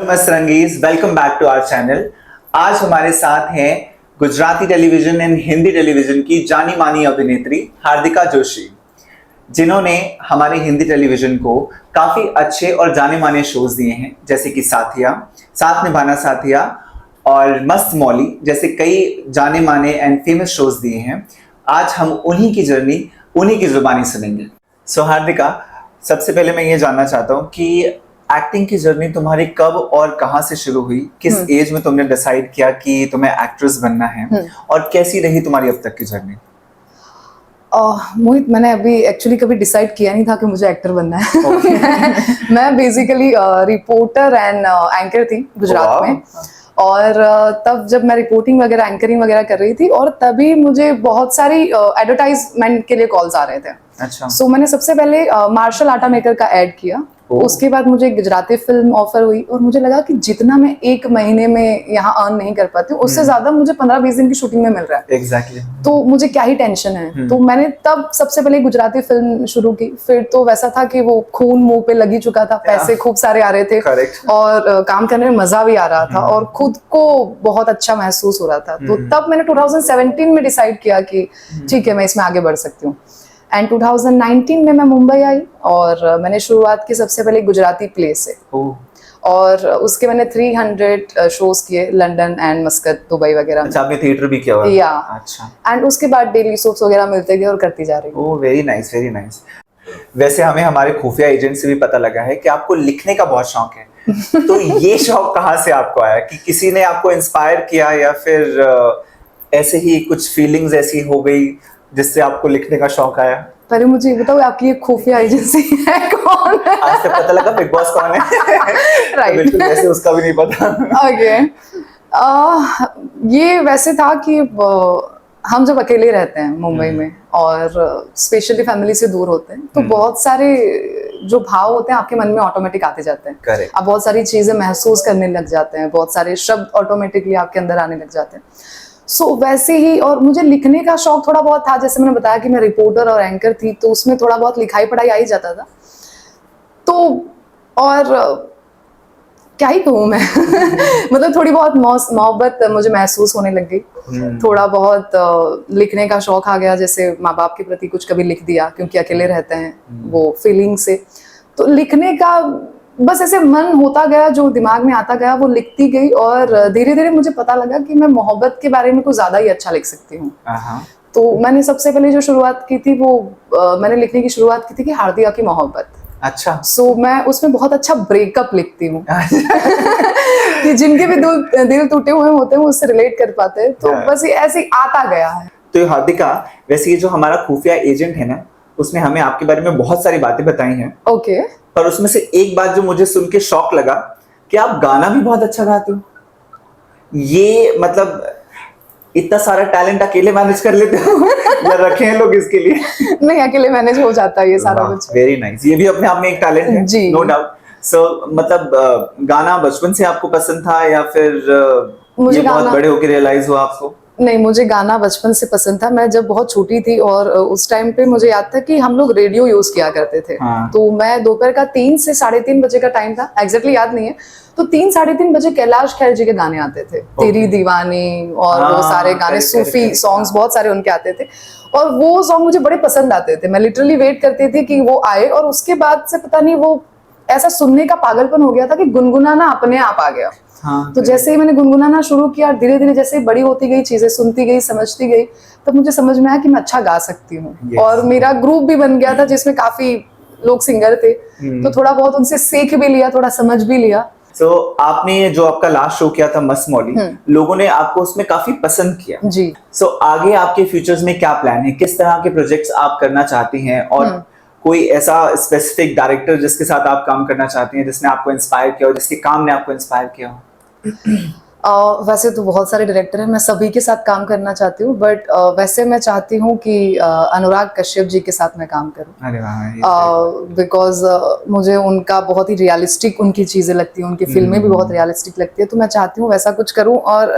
मस्त रंगीज, welcome back to our channel. आज हमारे साथ हैं Gujarati television and Hindi television की जानी मानी अभिनेत्री हार्दिका जोशी, जिन्होंने हमारे हिंदी टेलीविजन को काफी अच्छे और जाने माने शोज दिए हैं, जैसे कि साथिया, साथ निभाना साथिया और मस्त मौली जैसे कई जाने माने एंड फेमस शोज दिए हैं। आज हम उन्हीं की जर्नी, उन्हीं की जुबानी सुनेंगे। सो हार्दिका, सबसे पहले मैं ये जानना चाहता हूँ कि एक्टिंग की जर्नी तुम्हारी कब और कहाँ से शुरू हुई? किस एज में तुमने डिसाइड किया कि तुम्हें एक्ट्रेस बनना है और कैसी रही तुम्हारी अब तक की जर्नी? मोहित, मैंने अभी एक्चुअली कभी डिसाइड किया नहीं था कि मुझे एक्टर बनना है। मैं बेसिकली रिपोर्टर एंड एंकर थी गुजरात में। और तब जब मैं रिपोर्टिंग वगैरह, एंकरिंग वगैरह कर रही थी, और तभी मुझे बहुत सारी एडवर्टाइजमेंट के लिए कॉल्स आ रहे थे। अच्छा। सो मैंने सबसे पहले मार्शल आटा मेकर का ऐड किया। उसके बाद मुझे गुजराती फिल्म ऑफर हुई और मुझे लगा कि जितना मैं एक महीने में यहाँ अर्न नहीं कर पाती हूँ, उससे ज्यादा मुझे 15-20 दिन की शूटिंग में मिल रहा है। एग्जैक्टली। तो मुझे क्या ही टेंशन है। तो मैंने तब सबसे पहले गुजराती फिल्म शुरू की। फिर तो वैसा था कि वो खून मुंह पे लगी चुका था, पैसे खूब सारे आ रहे थे। Correct. और काम करने में मजा भी आ रहा था और खुद को बहुत अच्छा महसूस हो रहा था। तो तब मैंने 2017 में डिसाइड किया कि ठीक है, मैं इसमें आगे बढ़ सकती हूँ। एंड 2019 में मैं मुंबई आई और मैंने शुरुआत की सबसे पहले गुजराती प्ले से। और उसके मैंने 300 शोज किए, लंदन एंड मस्कत, दुबई वगैरह। अच्छा, आपने थिएटर भी किया हुआ? या। अच्छा। एंड उसके बाद डेली सोप्स वगैरह मिलते गए और करती जा रही हूँ। ओह, वेरी नाइस, वेरी नाइस। वैसे हमें हमारे खुफिया एजेंट से भी पता लगा है कि आपको लिखने का बहुत शौक है। तो ये शौक कहाँ से आपको आया? कि किसी ने आपको इंस्पायर किया या फिर ऐसे ही कुछ फीलिंग्स ऐसी हो गई जिससे आपको लिखने का शौक आया? पहले मुझे ये बताओ, आपकी ये खुफिया एजेंसी है कौन? आज तक पता लगा बिग बॉस कौन है। राइट। बिल्कुल, वैसे उसका भी नहीं पता। ओके। ये वैसे था कि हम जब अकेले रहते हैं मुंबई में और स्पेशली फैमिली से दूर होते हैं, तो बहुत सारे जो भाव होते हैं आपके मन में ऑटोमेटिक आते जाते हैं। Correct. आप बहुत सारी चीजें महसूस करने लग जाते हैं, बहुत सारे शब्द ऑटोमेटिकली आपके अंदर आने लग जाते हैं। सो वैसे ही, और मुझे लिखने का शौक थोड़ा बहुत था। जैसे मैंने बताया कि मैं रिपोर्टर और एंकर थी, तो उसमें थोड़ा बहुत लिखाई पढ़ाई आ ही जाता था। तो और क्या ही कहूँ मैं। मतलब थोड़ी बहुत मोहब्बत मुझे महसूस होने लग गई। थोड़ा बहुत लिखने का शौक आ गया, जैसे माँ बाप के प्रति कुछ कभी लिख दिया, क्योंकि अकेले रहते हैं, वो फीलिंग से। तो लिखने का बस ऐसे मन होता गया, जो दिमाग में आता गया वो लिखती गई। और धीरे धीरे मुझे पता लगा कि मैं मोहब्बत के बारे में कुछ ज्यादा ही अच्छा लिख सकती हूँ। तो मैंने सबसे पहले जो शुरुआत की थी वो मैंने लिखने की शुरुआत की थी कि हार्दिका की मोहब्बत। अच्छा। सो मैं उसमें बहुत अच्छा ब्रेकअप लिखती हूँ। कि जिनके भी दिल टूटे हुए होते हैं वो उससे रिलेट कर पाते हैं। तो बस ये ऐसे ही आता गया है। तो हार्दिका, वैसे ये जो हमारा खुफिया एजेंट है ना, उसने हमें आपके बारे में बहुत सारी बातें बताई हैं। ओके। पर उसमें से एक बात जो मुझे सुन के शौक लगा कि आप गाना भी बहुत अच्छा गाते हो। ये मतलब इतना सारा टैलेंट अकेले मैनेज कर लेते हो या रखे हैं लोग इसके लिए? नहीं, अकेले मैनेज हो जाता है ये सारा कुछ। Very nice. ये भी अपने आप में एक टैलेंट है, जी, नो डाउट। सो मतलब गाना बचपन से आपको पसंद था या फिर ये बहुत बड़े होकर रियलाइज हुआ आपको? नहीं, मुझे गाना बचपन से पसंद था। मैं जब बहुत छोटी थी और उस टाइम पे मुझे याद था कि हम लोग रेडियो यूज किया करते थे। तो मैं दोपहर का 3 से 3:30 बजे का टाइम था, एग्जैक्टली याद नहीं है। तो 3-3:30 बजे कैलाश खेर जी के गाने आते थे, तेरी दीवानी और वो सारे गाने, सूफी सॉन्ग्स बहुत सारे उनके आते थे। और वो सॉन्ग मुझे बड़े पसंद आते थे। मैं लिटरली वेट करती थी कि वो आए, और उसके बाद से पता नहीं वो ऐसा सुनने का पागलपन हो गया था कि गुनगुनाना अपने आप आ गया। तो जैसे ही मैंने गुनगुनाना शुरू किया, धीरे धीरे जैसे बड़ी होती गई, चीजें सुनती गई, समझती गई, तब मुझे समझ में आया कि मैं अच्छा गा सकती हूँ। और मेरा ग्रुप भी बन गया था जिसमें काफी लोग सिंगर थे। तो थोड़ा बहुत उनसे सीख भी लिया, थोड़ा समझ भी लिया। So, आपने जो आपका लास्ट शो किया था मस्त मौली, लोगों ने आपको उसमें काफी पसंद किया जी। So, आगे आपके फ्यूचर्स में क्या प्लान है? किस तरह के प्रोजेक्ट्स आप करना चाहती हैं? और कोई ऐसा स्पेसिफिक डायरेक्टर जिसके साथ आप काम करना चाहती हैं, जिसने आपको इंस्पायर किया हो, जिसके काम ने आपको इंस्पायर किया हो? वैसे तो बहुत सारे डायरेक्टर हैं, मैं सभी के साथ काम करना चाहती हूँ। बट वैसे मैं चाहती हूँ कि अनुराग कश्यप जी के साथ मैं काम करूँ। अरे वाह। बिकॉज मुझे उनका बहुत ही रियलिस्टिक उनकी चीजें लगती हैं, उनकी फिल्में भी बहुत रियलिस्टिक लगती है। तो मैं चाहती हूँ वैसा कुछ करूँ। और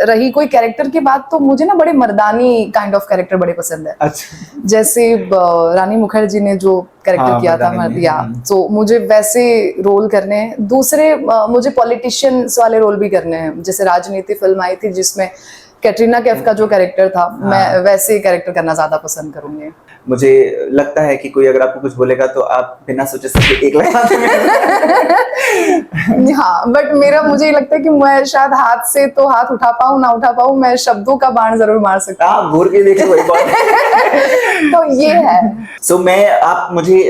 रही कोई कैरेक्टर की बात, तो मुझे ना बड़े मर्दानी काइंड ऑफ कैरेक्टर बड़े पसंद है। अच्छा। जैसे रानी मुखर्जी ने जो कैरेक्टर हाँ, किया था मर्दानी में, या तो मुझे वैसे रोल करने हैं। दूसरे मुझे पॉलिटिशियंस वाले रोल भी करने हैं, जैसे राजनीति फिल्म आई थी जिसमें कैटरीना कैफ का जो कैरेक्टर था, मैं वैसे कैरेक्टर करना ज्यादा पसंद करूंगी। मुझे लगता है कि कोई अगर आपको कुछ बोलेगा तो आप बिना सोचे समझे एक लगा हाँ, बट मेरा मुझे ये लगता है कि मैं शायद हाथ से तो हाथ उठा पाऊँ ना उठा पाऊँ, मैं शब्दों का बाण जरूर मार सकता आप घूर के देखो वही बात हूँ। तो ये है। सो मैं आप मुझे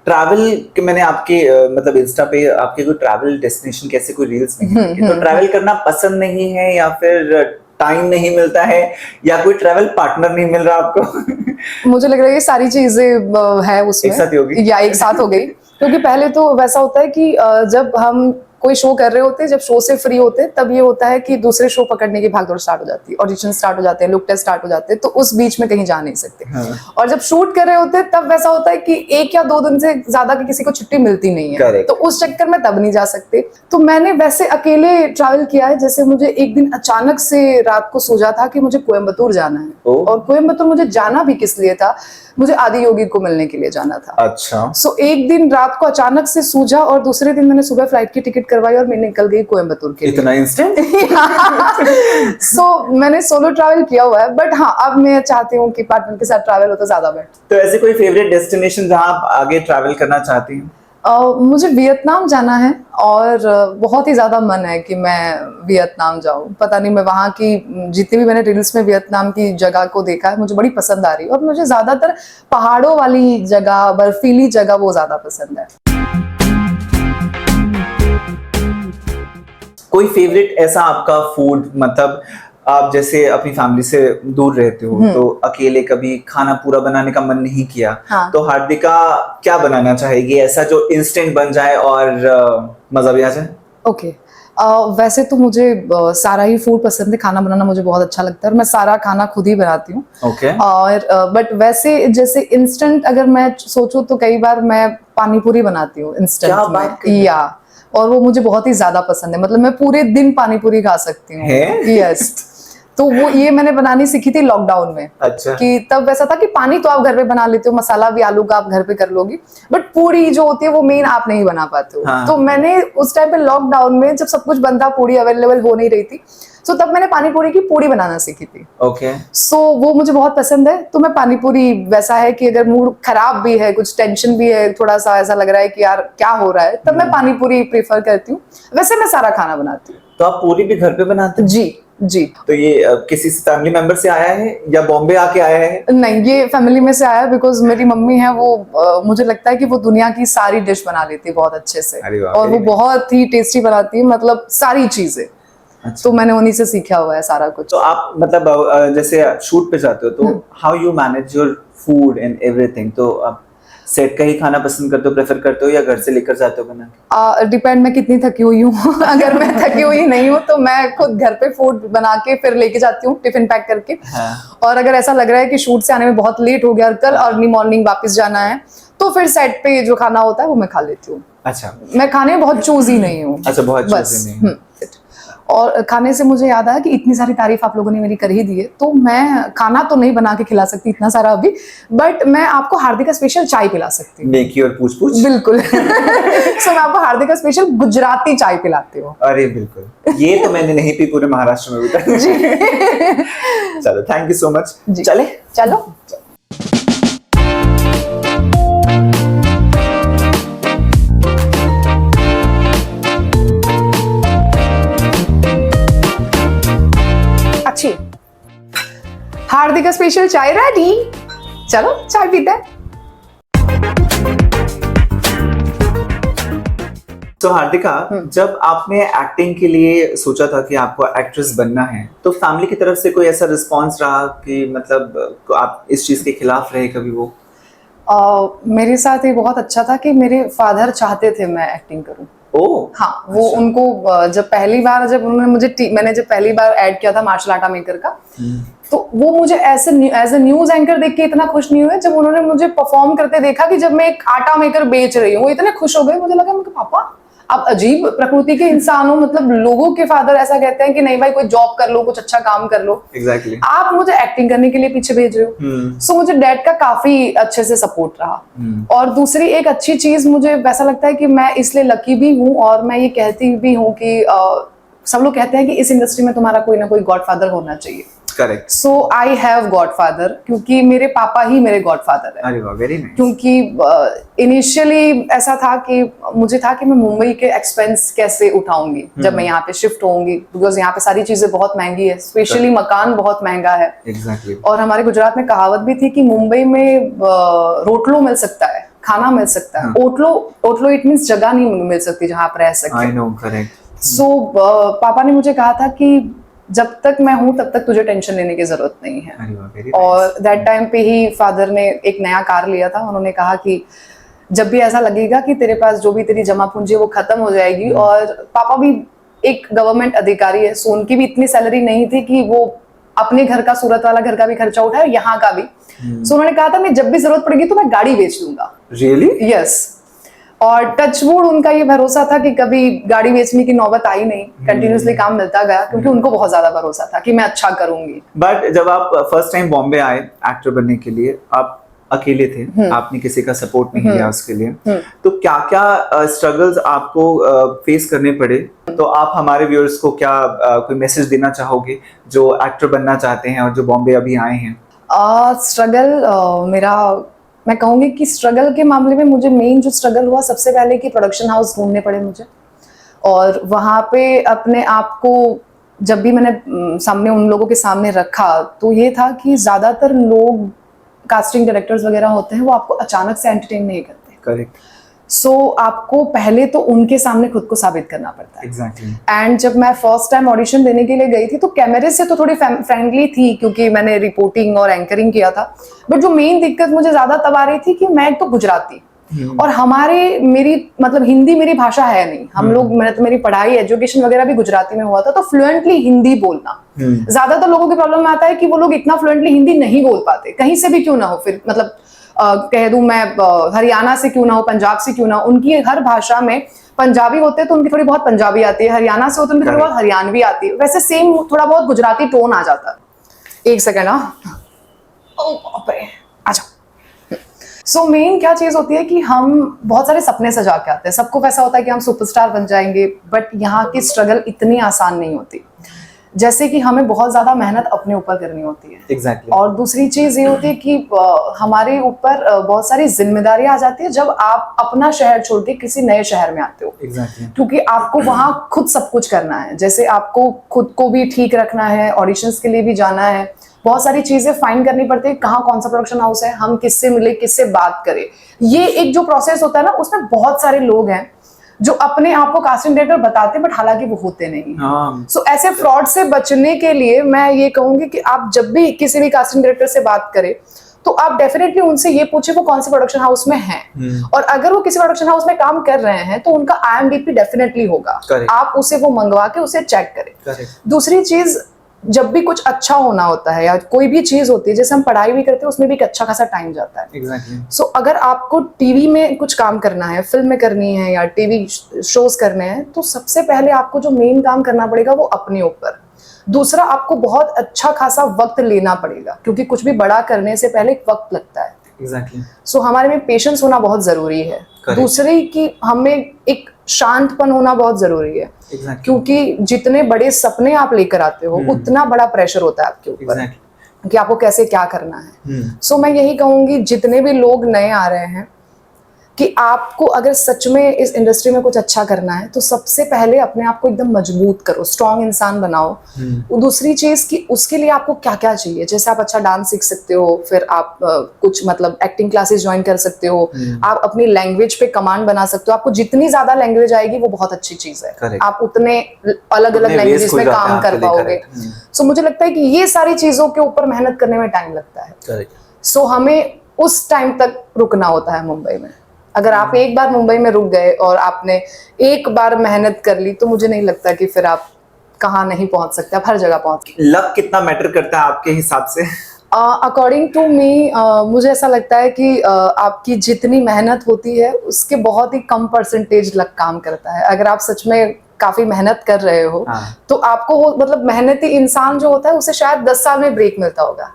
ट्रैवल के मैंने आपके मतलब इंस्टा पे आपके कोई ट्रैवल डेस्टिनेशन कैसे कोई रील्स नहीं देखे, तो ट्रैवल करना पसंद नहीं है या फिर टाइम नहीं मिलता है या कोई ट्रैवल पार्टनर नहीं मिल रहा आपको? मुझे लग रहा है ये सारी चीजें है उसमें एक साथ ही होगी? या एक साथ हो गई, क्योंकि पहले तो वैसा होता है कि जब हम कोई शो कर रहे होते हैं, जब शो से फ्री होते हैं, तब ये होता है कि दूसरे शो पकड़ने की भागदौड़ स्टार्ट हो जाती है, ऑडिशन स्टार्ट हो जाते हैं, लुक टेस्ट स्टार्ट हो जाते हैं, तो उस बीच में कहीं जा नहीं सकते। हाँ। और जब शूट कर रहे होते हैं तब वैसा होता है कि 1 या 2 दिन से ज्यादा की किसी को छुट्टी मिलती नहीं है, Correct. तो उस चक्कर में तब नहीं जा सकते। तो मैंने वैसे अकेले ट्रैवल किया है, जैसे मुझे एक दिन अचानक से रात को सूझा था कि मुझे कोयम्बतूर जाना है। ओह। और कोयम्बतूर मुझे जाना भी किस लिए था, मुझे आदि योगी को मिलने के लिए जाना था। अच्छा। सो एक दिन रात को अचानक से सूझा और दूसरे दिन मैंने सुबह फ्लाइट की टिकट करवाई और मैं निकल गई कोयम्बतूर के लिए। इतना इंस्टेंट? सो मैंने सोलो ट्रैवल किया हुआ है, बट हाँ अब मैं चाहती हूँ कि पार्टनर के साथ ट्रैवल हो तो ज्यादा बेटर। तो ऐसे कोई फेवरेट डेस्टिनेशन जहां आप आगे ट्रैवल करना चाहती हैं? मुझे वियतनाम जाना है और बहुत ही ज्यादा मन है कि मैं वियतनाम जाऊं। पता नहीं, मैं वहाँ की जितनी भी मैंने रील्स में वियतनाम की जगह को देखा है, मुझे बड़ी पसंद आ रही है और मुझे ज्यादातर पहाड़ों वाली जगह, बर्फीली जगह वो ज्यादा पसंद है। कोई फेवरेट ऐसा आपका फूड, मतलब आप जैसे अपनी फैमिली से दूर रहते हो तो अकेले कभी खाना पूरा बनाने का मन नहीं किया, हाँ। तो हार्दिका क्या बनाना चाहेगी ऐसा जो इंस्टेंट बन जाए और मजा भी आ जाए? ओके। वैसे तो मुझे सारा ही फूड पसंद है, खाना बनाना मुझे बहुत अच्छा लगता है और मैं सारा खाना खुद ही बनाती हूँ। ओके। और बट वैसे जैसे इंस्टेंट अगर मैं सोचूं तो कई बार मैं पानी पूरी बनाती हूँ क्या इंस्टेंट बात कर में, रहे हैं? या और वो मुझे बहुत ही ज्यादा पसंद है, मतलब मैं पूरे दिन पानी पूरी खा सकती हूँ। है? यस। तो वो ये मैंने बनानी सीखी थी लॉकडाउन में। अच्छा। कि तब वैसा था कि पानी तो आप घर पे बना लेते हो, मसाला भी आलू का आप घर पे कर लोगी, बट पूरी जो होती है वो मेन आप नहीं बना पाते हो। हाँ। तो मैंने उस टाइम पे लॉकडाउन में जब सब कुछ बंद था, पूरी अवेलेबल हो नहीं रही थी, सो तब मैंने पानी पूरी की पूरी बनाना सीखी थी। ओके। सो वो मुझे बहुत पसंद है। तो मैं पानी पूरी वैसा है कि अगर मूड खराब भी है, कुछ टेंशन भी है, थोड़ा सा ऐसा लग रहा है कि यार क्या हो रहा है, तब मैं पानी पूरी प्रेफर करती हूँ। वैसे मैं सारा खाना बनाती हूँ। तो आप पूरी भी घर पे बनाते हो? जी जी। तो ये किसी फैमिली मेंबर से आया है या बॉम्बे आके आया है? नहीं, ये फैमिली में से आया, बिकॉज मेरी मम्मी है वो मुझे लगता है कि वो दुनिया की सारी डिश बना लेती है बहुत अच्छे से, अरे वाह, और वो very बहुत ही टेस्टी बनाती है, मतलब सारी चीजें। अच्छा। तो मैंने उन्हीं से सीखा हुआ है सारा कुछ। तो आप मतलब जैसे शूट पे जाते हो तो how you manage your food and everything, तो आप सेट का ही खाना पसंद करते हो, प्रेफर करते हो, या घर से लेकर जाते हो बना के? डिपेंड मैं कितनी थकी हुई हूँ। अगर मैं थकी हुई नहीं हूँ तो मैं खुद घर पे फूड बना के फिर लेके जाती हूँ टिफिन पैक करके। हाँ। और अगर ऐसा लग रहा है कि शूट से आने में बहुत लेट हो गया और कल अर्ली मॉर्निंग वापस जाना है, तो फिर सेट पे जो खाना होता है वो मैं खा लेती हूँ। अच्छा। मैं खाने में बहुत चूजी नहीं हूँ। अच्छा, बहुत बस। choosy नहीं है। और खाने से मुझे याद आया कि इतनी सारी तारीफ आप लोगों ने मेरी कर ही दी है, तो मैं खाना तो नहीं बना के खिला सकती इतना सारा अभी, बट मैं आपको हार्दिका स्पेशल चाय पिला सकती हूँ। नेकी और पूछ पूछ। बिल्कुल। सो मैं आपको हार्दिका स्पेशल गुजराती चाय पिलाती हूँ। अरे बिल्कुल, ये तो मैंने नहीं पी पूरे महाराष्ट्र में अभी तक। चलो, थैंक यू सो मच। चले चलो। अच्छी हार्दिका स्पेशल चाय रेडी, चलो चाय पीते हैं। तो हार्दिका, जब आपने एक्टिंग के लिए सोचा था कि आपको एक्ट्रेस बनना है, तो फैमिली की तरफ से कोई ऐसा रिस्पांस रहा कि मतलब आप इस चीज के खिलाफ रहे कभी वो? मेरे साथ ये बहुत अच्छा था कि मेरे फादर चाहते थे मैं एक्टिंग करूं। ओह। हाँ, वो अच्छा। उनको जब उन्होंने मैंने जब पहली बार ऐड किया था मार्शल आर्ट मेकर का, तो वो मुझे एज ए न्यूज एंकर देख के इतना खुश नहीं हुए। जब उन्होंने मुझे परफॉर्म करते देखा कि जब मैं एक आटा मेकर बेच रही हूँ, वो इतने खुश हो गए। मुझे लगा पापा आप अजीब प्रकृति के इंसान हो, मतलब लोगों के फादर ऐसा कहते हैं कि नहीं भाई कोई जॉब कर लो, कुछ अच्छा काम कर लो। एग्जैक्टली आप मुझे एक्टिंग करने के लिए पीछे भेज रहे हो। सो मुझे डैड का काफी अच्छे से सपोर्ट रहा। और दूसरी एक अच्छी चीज मुझे वैसा लगता है कि मैं इसलिए लकी भी हूँ, और मैं ये कहती भी हूँ कि सब लोग कहते हैं कि इस इंडस्ट्री में तुम्हारा कोई ना कोई गॉडफादर होना चाहिए। Correct. So I have godfather, क्योंकि मेरे पापा ही मेरे गॉडफादर है। अरे वाह, वेरी नाइस। क्योंकि इनिशियली ऐसा था कि मुझे था कि मैं मुंबई के एक्सपेंस कैसे उठाऊंगी जब मैं यहाँ पे शिफ्ट होऊंगी, बिकॉज यहाँ पे सारी चीजें बहुत महंगी है, स्पेशली मकान बहुत महंगा है। एग्जैक्टली। और हमारे गुजरात में कहावत भी थी कि मुंबई में रोटलो मिल सकता है, खाना मिल सकता है, ओटलो इट मीन्स जगह नहीं मिल सकती जहाँ आप रह सकते। I know, correct. सो पापा ने मुझे कहा था कि जब तक मैं हूं तब तक तुझे टेंशन लेने की जरूरत नहीं है। अरे वाह, वेरी और दैट टाइम पे ही फादर ने एक नया कार लिया था। उन्होंने कहा कि जब भी ऐसा लगेगा कि तेरे पास जो भी तेरी जमा पूंजी है वो खत्म हो जाएगी, और पापा भी एक गवर्नमेंट अधिकारी है, सो उनकी भी इतनी सैलरी नहीं थी कि वो अपने घर का, सूरत वाला घर का भी खर्चा उठाए, यहाँ का भी। सो उन्होंने कहा था मैं जब भी जरूरत पड़ेगी तो मैं गाड़ी बेच दूंगा। रियली? यस। और टचवुड उनका ये भरोसा था कि कभी गाड़ी बेचने की नौबत आई नहीं, कंटिन्यूसली काम मिलता गया, क्योंकि उनको बहुत ज्यादा भरोसा था कि मैं अच्छा करूंगी। बट जब आप फर्स्ट टाइम बॉम्बे आए एक्टर बनने के लिए, आप अकेले थे, आपने किसी का सपोर्ट नहीं लिया उसके लिए, तो क्या क्या स्ट्रगल्स आपको फेस करने पड़े? तो आप हमारे व्यूअर्स को क्या कोई मैसेज देना चाहोगे जो एक्टर बनना चाहते हैं और जो बॉम्बे अभी आए हैं? स्ट्रगल मेरा, मैं कहूँगी कि स्ट्रगल के मामले में मुझे मेन जो स्ट्रगल हुआ, सबसे पहले कि प्रोडक्शन हाउस ढूंढने पड़े मुझे। और वहाँ पे अपने आप को जब भी मैंने सामने उन लोगों के सामने रखा, तो ये था कि ज़्यादातर लोग कास्टिंग डायरेक्टर्स वगैरह होते हैं, वो आपको अचानक से एंटरटेन नहीं करते। करेक्ट। सो आपको पहले तो उनके सामने खुद को साबित करना पड़ता है। एग्जैक्टली। एंड जब मैं फर्स्ट टाइम ऑडिशन देने के लिए गई थी, तो कैमरे से तो थोड़ी फ्रेंडली थी क्योंकि मैंने रिपोर्टिंग और एंकरिंग किया था, बट जो मेन दिक्कत मुझे ज्यादा तब आ रही थी कि मैं तो गुजराती, और मेरी मतलब हिंदी मेरी भाषा है नहीं। हम लोग, मेरी पढ़ाई एजुकेशन वगैरह भी गुजराती में हुआ था, तो फ्लुएंटली हिंदी बोलना ज्यादातर लोगों की प्रॉब्लम में आता है कि वो लोग इतना फ्लुएंटली हिंदी नहीं बोल पाते, कहीं से भी क्यों ना हो। फिर मतलब कह दूं मैं, हरियाणा से क्यों ना हो, पंजाब से क्यों ना हो, उनकी हर भाषा में पंजाबी होते हैं तो उनकी थोड़ी बहुत पंजाबी आती है, हरियाणा से होते हैं उनकी थोड़ी बहुत हरियाणवी आती है, वैसे सेम थोड़ा बहुत गुजराती टोन आ जाता है। एक सेकेंड, आजा। सो मेन क्या चीज होती है कि हम बहुत सारे सपने सजा के आते हैं, सबको वैसा होता है कि हम सुपरस्टार बन जाएंगे, बट यहाँ की स्ट्रगल इतनी आसान नहीं होती। जैसे कि हमें बहुत ज्यादा मेहनत अपने ऊपर करनी होती है। Exactly. और दूसरी चीज ये होती है कि हमारे ऊपर बहुत सारी जिम्मेदारियां आ जाती है जब आप अपना शहर छोड़ के किसी नए शहर में आते हो। Exactly. क्योंकि आपको वहां खुद सब कुछ करना है, जैसे आपको खुद को भी ठीक रखना है, ऑडिशंस के लिए भी जाना है, बहुत सारी चीजें फाइंड करनी पड़ती है, कहाँ कौन सा प्रोडक्शन हाउस है, हम किससे मिले, किससे बात करें। ये एक जो प्रोसेस होता है ना, उसमें बहुत सारे लोग हैं जो अपने आप को कास्टिंग डायरेक्टर बताते हैं, बट हालांकि वो होते नहीं। सो ऐसे फ्रॉड से बचने के लिए मैं ये कहूंगी कि आप जब भी किसी भी कास्टिंग डायरेक्टर से बात करें, तो आप डेफिनेटली उनसे ये पूछे वो कौन से प्रोडक्शन हाउस में हैं, और अगर वो किसी प्रोडक्शन हाउस में काम कर रहे हैं तो उनका IMDb डेफिनेटली होगा। आप उसे वो मंगवा के उसे चेक करें। दूसरी चीज, जब भी कुछ अच्छा होना होता है या कोई भी चीज होती है, जैसे हम पढ़ाई भी करते हैं, उसमें भी एक अच्छा खासा टाइम जाता है। Exactly. सो अगर आपको टीवी में कुछ काम करना है, फिल्म में करनी है या टीवी शोज करने हैं, तो सबसे पहले आपको जो मेन काम करना पड़ेगा वो अपने ऊपर। दूसरा, आपको बहुत अच्छा खासा वक्त लेना पड़ेगा, क्योंकि कुछ भी बड़ा करने से पहले एक वक्त लगता है। Exactly. सो हमारे में पेशेंस होना बहुत जरूरी है। Correct. दूसरी कि हमें एक शांतपन होना बहुत जरूरी है। Exactly. क्योंकि जितने बड़े सपने आप लेकर आते हो, उतना बड़ा प्रेशर होता है आपके ऊपर। Exactly. कि आपको कैसे क्या करना है। सो मैं यही कहूंगी, जितने भी लोग नए आ रहे हैं, कि आपको अगर सच में इस इंडस्ट्री में कुछ अच्छा करना है, तो सबसे पहले अपने आप को एकदम मजबूत करो, स्ट्रॉन्ग इंसान बनाओ। दूसरी चीज कि उसके लिए आपको क्या क्या चाहिए, जैसे आप अच्छा डांस सीख सकते हो, फिर आप कुछ मतलब एक्टिंग क्लासेस ज्वाइन कर सकते हो, आप अपनी लैंग्वेज पे कमांड बना सकते हो। आपको जितनी ज्यादा लैंग्वेज आएगी वो बहुत अच्छी चीज है। Correct. आप उतने अलग अलग लैंग्वेजेस में काम कर पाओगे। सो मुझे लगता है कि ये सारी चीजों के ऊपर मेहनत करने में टाइम लगता है। सो हमें उस टाइम तक रुकना होता है मुंबई में। अगर आप एक बार मुंबई में रुक गए और आपने एक बार मेहनत कर ली, तो मुझे नहीं लगता कि फिर आप कहाँ नहीं पहुंच सकते, आप हर जगह पहुंच गए। लक कितना मैटर करता है आपके हिसाब से? अकॉर्डिंग टू मी मुझे ऐसा लगता है कि आपकी जितनी मेहनत होती है उसके बहुत ही कम परसेंटेज लग काम करता है। अगर आप सच में काफी मेहनत कर रहे हो हाँ। तो आपको मतलब मेहनती इंसान जो होता है उसे शायद 10 साल में ब्रेक मिलता होगा।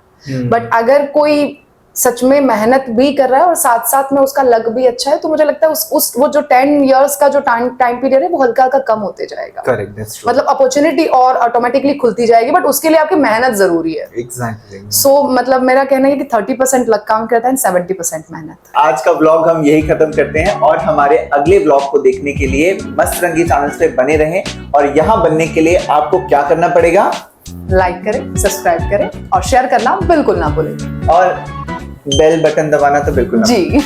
बट अगर कोई सच में मेहनत भी कर रहा है और साथ साथ में उसका लक भी अच्छा है तो मुझे लगता है उस वो जो 10 इयर्स का जो टाइम पीरियड है वो हल्का हल्का कम होते जाएगा। Correct, that's true. मतलब अपॉर्चुनिटी और ऑटोमेटिकली खुलती जाएगी, बट उसके लिए आपकी मेहनत जरूरी है। एग्जैक्टली। सो मतलब मेरा कहना है कि 30% लक काम करता है, 70% मेहनत। आज का व्लॉग हम यही खत्म करते हैं और हमारे अगले व्लॉग को देखने के लिए मस्त रंगी चैनल पे बने रहें। और यहाँ बनने के लिए आपको क्या करना पड़ेगा? लाइक करें, सब्सक्राइब करें और शेयर करना बिल्कुल ना भूलें। और बेल बटन दबाना तो बिल्कुल ना जी